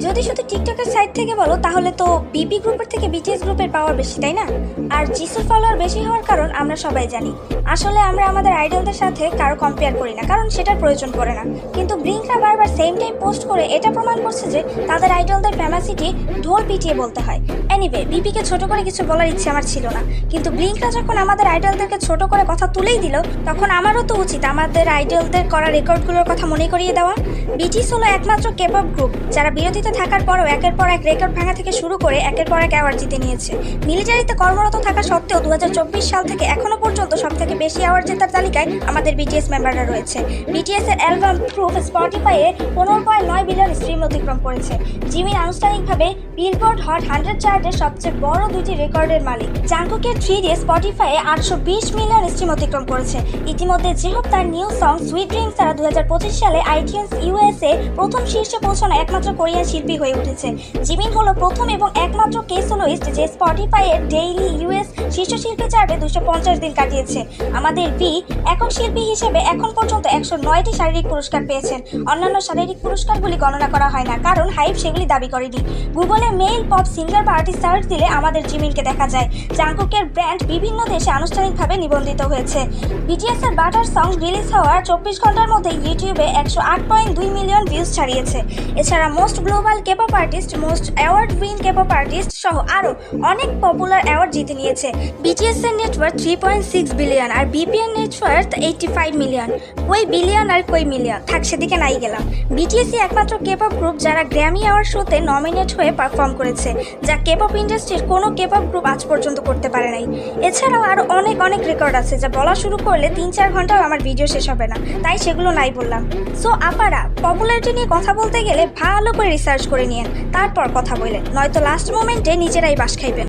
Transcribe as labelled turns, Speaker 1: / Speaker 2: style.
Speaker 1: যদি শুধু টিকটকের সাইড থেকে বলো তাহলে তো বিপি গ্রুপের থেকে বিটিএস গ্রুপের পাওয়ার বেশি, তাই না? আর জিসুর ফলোয়ার বেশি হওয়ার কারণ আমরা সবাই জানি। আসলে আমরা আমাদের আইডলদের সাথে কারো কম্পেয়ার করি না, কারণ সেটার প্রয়োজন পড়ে না। কিন্তু ব্লিঙ্করা বারবার সেম টাইম পোস্ট করে এটা প্রমাণ করছে যে তাদের আইডলদের ফেমাসিটি ঢোল পিটিয়ে বলতে হয়। এনিওয়ে, বিপিকে ছোট করে কিছু বলার ইচ্ছে আমার ছিল না, কিন্তু ব্লিঙ্করা যখন আমাদের আইডলদেরকে ছোট করে কথা তুলেই দিল, তখন আমারও তো উচিত আমাদের আইডলদের করা রেকর্ডগুলোর কথা মনে করিয়ে দেওয়া। বিটিএস হলো একমাত্র কেপপ গ্রুপ যারা বিরতিতে থাকার পরও একের পর এক রেকর্ড ভাঙা থেকে শুরু করে একের পর এক অ্যাওয়ার্ড জিতে নিয়েছে। মিলিটারিতে কর্মরত থাকা সত্ত্বেও 2024 সাল থেকে এখনো পর্যন্ত সবথেকে বেশি অ্যাওয়ার্ড জেতার তালিকায় আমাদের বিটিএস মেম্বাররা রয়েছে। বিটিএস এর অ্যালবাম প্রুফ স্পটিফাইয়ে 15.9 বিলিয়ন স্ট্রিম অতিক্রম করেছে। জিমিন আনুষ্ঠানিকভাবে বিলবোর্ড হট 100 চার্টের সবচেয়ে বড় দুইটি রেকর্ডের মালিক। জাঙ্কুকের 3D স্পটিফাইয়ে 820 মিলিয়ন স্ট্রিম অতিক্রম করেছে। ইতিমধ্যে জেহব তার নিউ সং সুইট ড্রিমস দ্বারা 2025 সালে আইটিউনস ইউএসএ প্রথম শীর্ষে পৌঁছানো একমাত্র কোরিয়ান শিল্পী হয়ে উঠেছে। জিমিন হলো প্রথম এবং একমাত্র কে সোলোইস্ট যে স্পটিফাইয়ের ডেইলি ইউএস শীর্ষ শিল্পী চার্টে 250 দিন কাটিয়েছে। আমাদের ভি একক শিল্পী হিসেবে এখন পর্যন্ত 109টি শারীরিক পুরস্কার পেয়েছেন। অন্যান্য শারীরিক পুরস্কারগুলি গণনা করা হয় না, কারণ হাইপ সেগুলি দাবি করেনি। গুগলে মেইল পপ সিঙ্গার বা আর্টিস্ট সার্চ দিলে আমাদের জিমিনকে দেখা যায়। জাঙ্কুকের ব্র্যান্ড বিভিন্ন দেশে আনুষ্ঠানিকভাবে নিবন্ধিত হয়েছে। বিটিএস এর বাটার সং রিলিজ হওয়ার 24 ঘন্টার মধ্যে ইউটিউবে 108.2 মিলিয়ন ভিউজ ছাড়িয়েছে। এছাড়া most global K-pop artist, most award win K-pop artist সহ আরও অনেক পপুলার অ্যাওয়ার্ড জিতে নিয়েছে। বিটিএস এর নেটওয়ার্থ 3.6 বিলিয়ন আর বিপিএন নেটওয়ার্থ 85 মিলিয়ন। কই বিলিয়ন আর কই মিলিয়ন, থাক সেদিকে নাই গেলাম। বিটিএসই একমাত্র কেপপ গ্রুপ যারা গ্র্যামি অ্যাওয়ার্ড শোতে নমিনেট হয়ে পারফর্ম করেছে, যা কেপপ ইন্ডাস্ট্রির কোনো কেপপ গ্রুপ আজ পর্যন্ত করতে পারে নাই। এছাড়াও আরও অনেক রেকর্ড আছে যা বলা শুরু করলে 3-4 ঘন্টাও আমার ভিডিও শেষ হবে না, তাই সেগুলো নাই বললাম। সো আপারা পপুলারিটি নিয়ে কথা বলতে গেলে ভালো করে রিসার্চ করে নিয়েন, তারপর কথা বলেন, নয়তো লাস্ট মোমেন্টে নিজেরাই বাস খাইবেন।